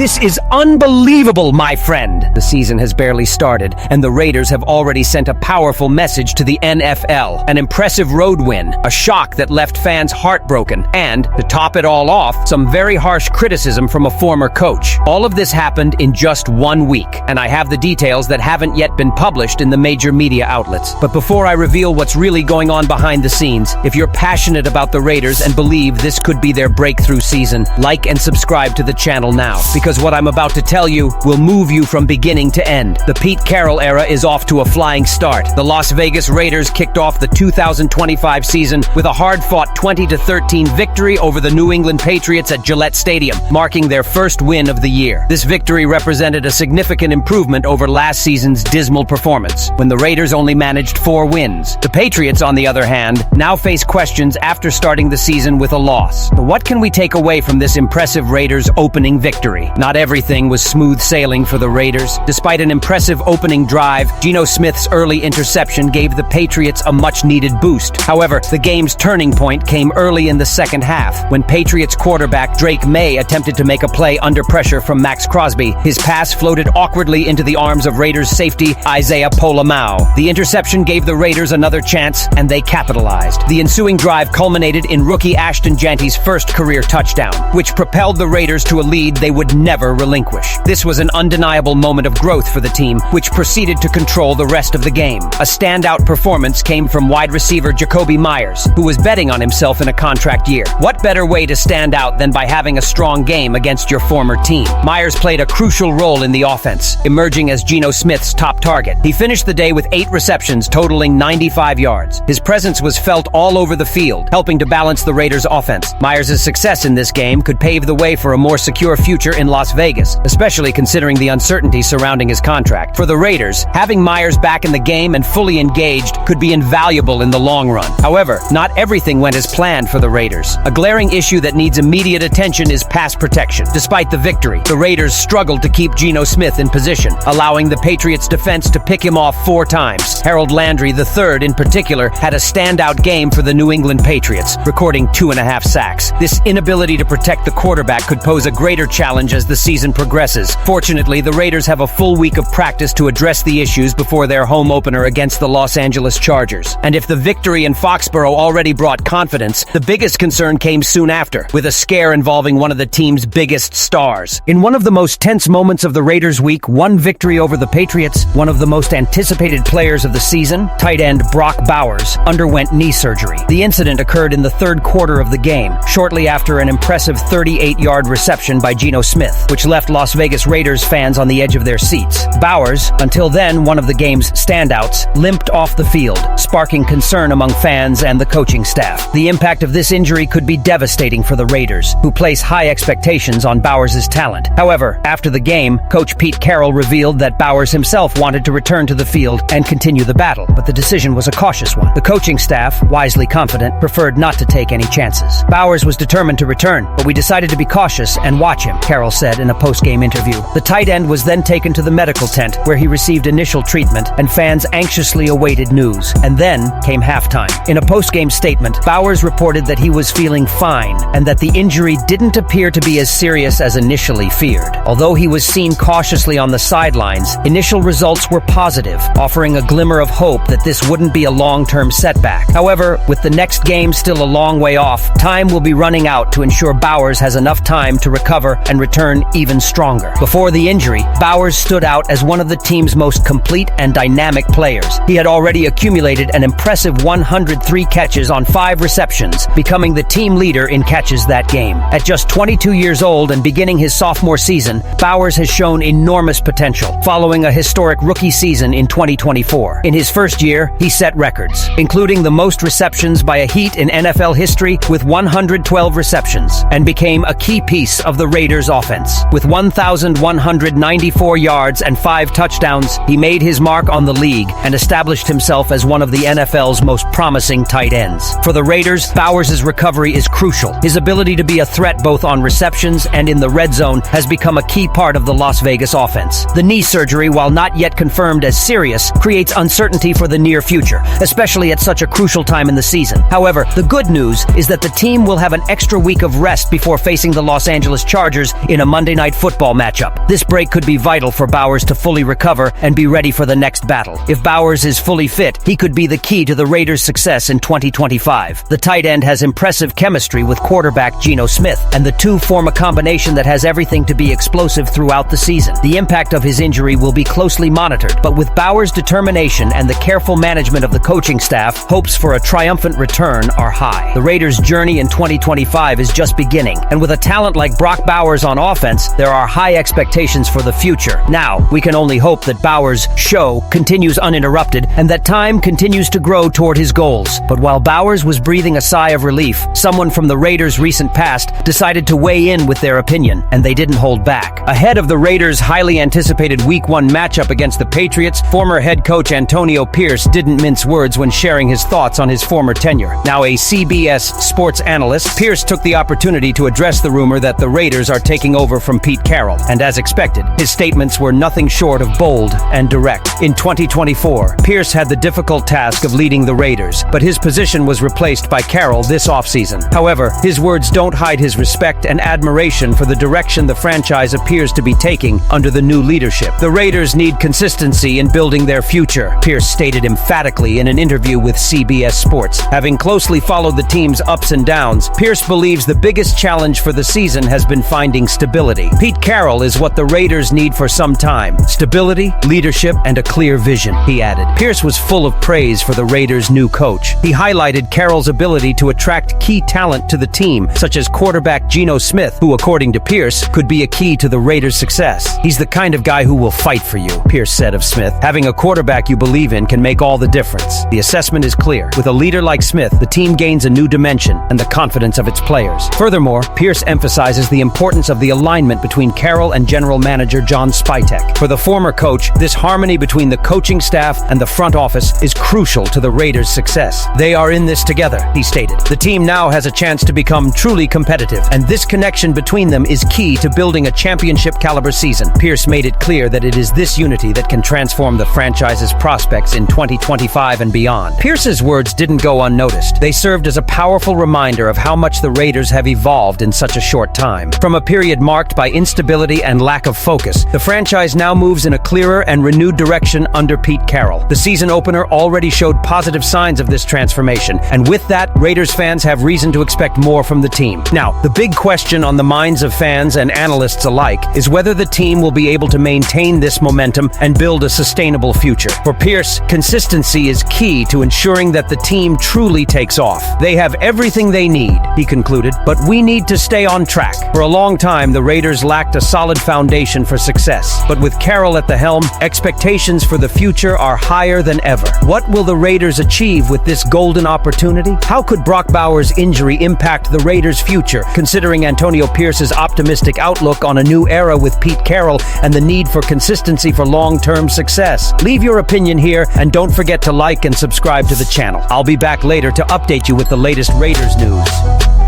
This is unbelievable, my friend! The season has barely started, and the Raiders have already sent a powerful message to the NFL. An impressive road win, a shock that left fans heartbroken, and, to top it all off, some very harsh criticism from a former coach. All of this happened in just 1 week, and I have the details that haven't yet been published in the major media outlets. But before I reveal what's really going on behind the scenes, if you're passionate about the Raiders and believe this could be their breakthrough season, like and subscribe to the channel now, because what I'm about to tell you will move you from beginning to end. The Pete Carroll era is off to a flying start. The Las Vegas Raiders kicked off the 2025 season with a hard-fought 20-13 victory over the New England Patriots at Gillette Stadium, marking their first win of the year. This victory represented a significant improvement over last season's dismal performance, when the Raiders only managed 4 wins. The Patriots, on the other hand, now face questions after starting the season with a loss. So what can we take away from this impressive Raiders opening victory? Not everything was smooth sailing for the Raiders. Despite an impressive opening drive, Geno Smith's early interception gave the Patriots a much-needed boost. However, the game's turning point came early in the second half, when Patriots quarterback Drake May attempted to make a play under pressure from Max Crosby. His pass floated awkwardly into the arms of Raiders safety Isaiah Pola-Mao. The interception gave the Raiders another chance, and they capitalized. The ensuing drive culminated in rookie Ashton Janty's first career touchdown, which propelled the Raiders to a lead they would never relinquish. This was an undeniable moment of growth for the team, which proceeded to control the rest of the game. A standout performance came from wide receiver Jacoby Myers, who was betting on himself in a contract year. What better way to stand out than by having a strong game against your former team? Myers played a crucial role in the offense, emerging as Geno Smith's top target. He finished the day with 8 receptions, totaling 95 yards. His presence was felt all over the field, helping to balance the Raiders' offense. Myers' success in this game could pave the way for a more secure future in Las Vegas, especially considering the uncertainty surrounding his contract. For the Raiders, having Myers back in the game and fully engaged could be invaluable in the long run. However, not everything went as planned for the Raiders. A glaring issue that needs immediate attention is pass protection. Despite the victory, the Raiders struggled to keep Geno Smith in position, allowing the Patriots' defense to pick him off 4 times. Harold Landry III, in particular, had a standout game for the New England Patriots, recording 2.5 sacks. This inability to protect the quarterback could pose a greater challenge as the season progresses. Fortunately, the Raiders have a full week of practice to address the issues before their home opener against the Los Angeles Chargers. And if the victory in Foxborough already brought confidence, the biggest concern came soon after, with a scare involving one of the team's biggest stars. In one of the most tense moments of the Raiders' week 1 victory over the Patriots, one of the most anticipated players of the season, tight end Brock Bowers, underwent knee surgery. The incident occurred in the 3rd quarter of the game, shortly after an impressive 38-yard reception by Geno Smith, which left Las Vegas Raiders fans on the edge of their seats. Bowers, until then one of the game's standouts, limped off the field, sparking concern among fans and the coaching staff. The impact of this injury could be devastating for the Raiders, who place high expectations on Bowers' talent. However, after the game, Coach Pete Carroll revealed that Bowers himself wanted to return to the field and continue the battle, but the decision was a cautious one. The coaching staff, wisely confident, preferred not to take any chances. Bowers was determined to return, but we decided to be cautious and watch him, Carroll said in a post-game interview. The tight end was then taken to the medical tent, where he received initial treatment, and fans anxiously awaited news. And then came halftime. In a post-game statement, Bowers reported that he was feeling fine, and that the injury didn't appear to be as serious as initially feared. Although he was seen cautiously on the sidelines, initial results were positive, offering a glimmer of hope that this wouldn't be a long-term setback. However, with the next game still a long way off, time will be running out to ensure Bowers has enough time to recover and return even stronger. Before the injury, Bowers stood out as one of the team's most complete and dynamic players. He had already accumulated an impressive 103 catches on 5 receptions, becoming the team leader in catches that game. At just 22 years old and beginning his sophomore season, Bowers has shown enormous potential, following a historic rookie season in 2024. In his first year, he set records, including the most receptions by a Heat in NFL history with 112 receptions, and became a key piece of the Raiders' offense. With 1,194 yards and 5 touchdowns, he made his mark on the league and established himself as one of the NFL's most promising tight ends. For the Raiders, Bowers' recovery is crucial. His ability to be a threat both on receptions and in the red zone has become a key part of the Las Vegas offense. The knee surgery, while not yet confirmed as serious, creates uncertainty for the near future, especially at such a crucial time in the season. However, the good news is that the team will have an extra week of rest before facing the Los Angeles Chargers in a Monday Night Football matchup. This break could be vital for Bowers to fully recover and be ready for the next battle. If Bowers is fully fit, he could be the key to the Raiders' success in 2025. The tight end has impressive chemistry with quarterback Geno Smith, and the two form a combination that has everything to be explosive throughout the season. The impact of his injury will be closely monitored, but with Bowers' determination and the careful management of the coaching staff, hopes for a triumphant return are high. The Raiders' journey in 2025 is just beginning, and with a talent like Brock Bowers on offense, there are high expectations for the future. Now, we can only hope that Bowers' show continues uninterrupted and that time continues to grow toward his goals. But while Bowers was breathing a sigh of relief, someone from the Raiders' recent past decided to weigh in with their opinion, and they didn't hold back. Ahead of the Raiders' highly anticipated Week 1 matchup against the Patriots, former head coach Antonio Pierce didn't mince words when sharing his thoughts on his former tenure. Now a CBS sports analyst, Pierce took the opportunity to address the rumor that the Raiders are taking over from Pete Carroll, and as expected, his statements were nothing short of bold and direct. In 2024, Pierce had the difficult task of leading the Raiders, but his position was replaced by Carroll this offseason. However, his words don't hide his respect and admiration for the direction the franchise appears to be taking under the new leadership. The Raiders need consistency in building their future, Pierce stated emphatically in an interview with CBS Sports. Having closely followed the team's ups and downs, Pierce believes the biggest challenge for the season has been finding stability. Pete Carroll is what the Raiders need for some time: stability, leadership, and a clear vision, he added. Pierce was full of praise for the Raiders' new coach. He highlighted Carroll's ability to attract key talent to the team, such as quarterback Geno Smith, who, according to Pierce, could be a key to the Raiders' success. He's the kind of guy who will fight for you, Pierce said of Smith. Having a quarterback you believe in can make all the difference. The assessment is clear. With a leader like Smith, the team gains a new dimension and the confidence of its players. Furthermore, Pierce emphasizes the importance of the alignment between Carroll and general manager John Spytek. For the former coach, this harmony between the coaching staff and the front office is crucial to the Raiders' success. They are in this together, he stated. The team now has a chance to become truly competitive, and this connection between them is key to building a championship-caliber season. Pierce made it clear that it is this unity that can transform the franchise's prospects in 2025 and beyond. Pierce's words didn't go unnoticed. They served as a powerful reminder of how much the Raiders have evolved in such a short time. From a period marked by instability and lack of focus, the franchise now moves in a clearer and renewed direction under Pete Carroll. The season opener already showed positive signs of this transformation, and with that, Raiders fans have reason to expect more from the team. Now, the big question on the minds of fans and analysts alike is whether the team will be able to maintain this momentum and build a sustainable future. For Pierce, consistency is key to ensuring that the team truly takes off. They have everything they need, he concluded, but we need to stay on track. For a long time, the Raiders lacked a solid foundation for success, but with Carroll at the helm, expectations for the future are higher than ever. What will the Raiders achieve with this golden opportunity? How could Brock Bowers' injury impact the Raiders' future, considering Antonio Pierce's optimistic outlook on a new era with Pete Carroll and the need for consistency for long-term success? Leave your opinion here, and don't forget to like and subscribe to the channel. I'll be back later to update you with the latest Raiders news.